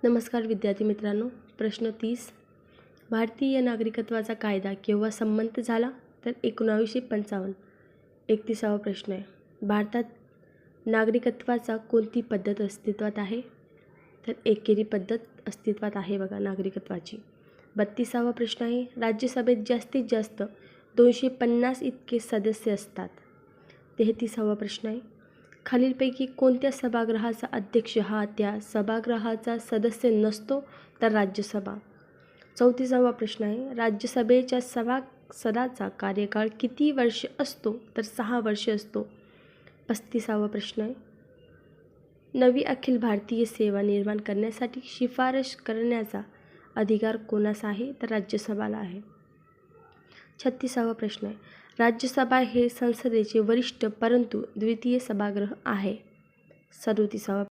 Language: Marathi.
नमस्कार विद्यार्थी मित्रांनो. प्रश्न 30. भारतीय नागरिकत्वाचा कायदा केव्हा संमत झाला? तर 1955. 31वा प्रश्न आहे, भारतात नागरिकत्वाचा कोणती पद्धत अस्तित्वात आहे? तर एकेरी पद्धत अस्तित्वात आहे बघा नागरिकत्वाची. 32वा प्रश्न आहे, राज्यसभेत जास्तीत जास्त 250 इतके सदस्य असतात. 33वा प्रश्न आहे, खालीलपैकी कोणत्या सभागृहाचा अध्यक्ष हा त्या सभागृहाचा सदस्य नसतो? तर राज्यसभा. 34वा प्रश्न आहे, राज्यसभेच्या सभासदाचा कार्यकाळ किती वर्ष असतो? तर 6 वर्ष असतो. 35वा प्रश्न आहे, नवी अखिल भारतीय सेवा निर्माण करण्यासाठी शिफारस करण्याचा अधिकार कोणास आहे? तर राज्यसभाला आहे. 36वा प्रश्न आहे, राज्यसभा हे संसदेचे वरिष्ठ परंतु द्वितीय सभागृह आहे. 37वा